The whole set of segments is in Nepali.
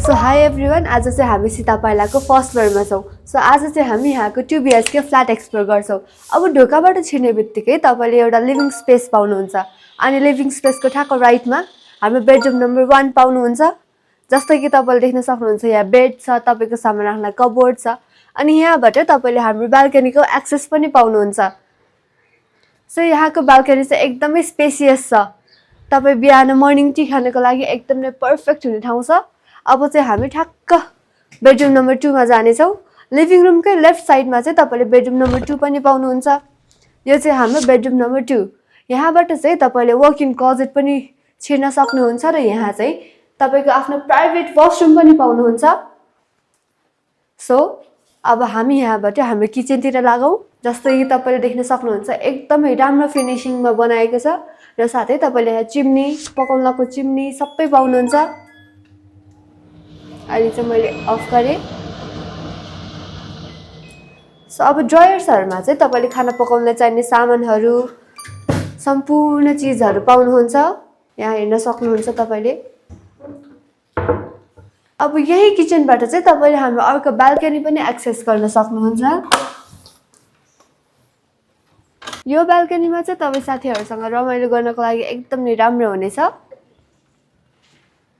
सो हाई एभ्रिवान, आज चाहिँ हामी सीतापाइलाको फर्स्ट फ्लोरमा छौँ। सो आज चाहिँ हामी यहाँको 2 BHK फ्ल्याट एक्सप्लोर गर्छौँ। अब ढोकाबाट छिर्ने बित्तिकै तपाईँले एउटा लिभिङ स्पेस पाउनुहुन्छ अनि लिभिङ स्पेसको ठ्याक्क राइटमा हाम्रो बेडरुम नम्बर 1 पाउनुहुन्छ। जस्तै कि तपाईँले देख्न सक्नुहुन्छ यहाँ बेड छ, तपाईँको सामान राख्न कबोर्ड छ अनि यहाँबाट तपाईँले हाम्रो बाल्कनीको एक्सेस पनि पाउनुहुन्छ। सो यहाँको बाल्कनी चाहिँ एकदमै स्पेसियस छ। तपाईँ बिहान मर्निङ टी खानको लागि एकदमै पर्फेक्ट हुने ठाउँ छ। अब चाहिँ हामी ठ्याक्क बेडरुम नम्बर 2 मा जानेछौँ। लिभिङ रुमकै लेफ्ट साइडमा चाहिँ तपाईँले बेडरुम नम्बर 2 पनि पाउनुहुन्छ। यो चाहिँ हाम्रो बेडरुम नम्बर 2। यहाँबाट चाहिँ तपाईँले वक इन क्लोजेट पनि छिर्न सक्नुहुन्छ र यहाँ चाहिँ तपाईँको आफ्नो प्राइभेट वासरुम पनि पाउनुहुन्छ। सो अब हामी यहाँबाट हाम्रो किचनतिर लागौँ। जस्तै कि तपाईँले देख्न सक्नुहुन्छ एकदमै राम्रो फिनिसिङमा बनाएको छ र साथै तपाईँले यहाँ चिम्नी, पकाउनको चिम्नी सबै पाउनुहुन्छ। अहिले चाहिँ मैले अफ गरेँ। सो अब ड्रयर्सहरूमा चाहिँ तपाईँले खाना पकाउन चाहिने सामानहरू सम्पूर्ण चिजहरू पाउनुहुन्छ। यहाँ हेर्न सक्नुहुन्छ तपाईँले। अब यही किचनबाट चाहिँ तपाईँले हाम्रो अर्को बाल्कनी पनि एक्सेस गर्न सक्नुहुन्छ। यो बाल्कनीमा चाहिँ तपाईँ साथीहरूसँग रमाइलो गर्नको लागि एकदमै राम्रो हुनेछ।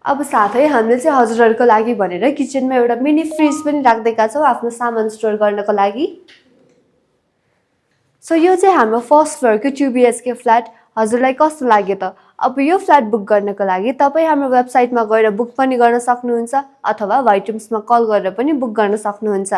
अब साथै हामीले चाहिँ हजुरहरूको लागि भनेर किचनमा एउटा मिनी फ्रिज पनि राख्दैका छौँ आफ्नो सामान स्टोर गर्नको लागि। सो यो चाहिँ हाम्रो फर्स्ट फ्लोरको 2 BHK फ्ल्याट हजुरलाई कस्तो लाग्यो त? अब यो फ्ल्याट बुक गर्नको लागि तपाईँ हाम्रो वेबसाइटमा गएर बुक पनि गर्न सक्नुहुन्छ अथवा व्हाइट रुम्समा कल गरेर पनि बुक गर्न सक्नुहुन्छ।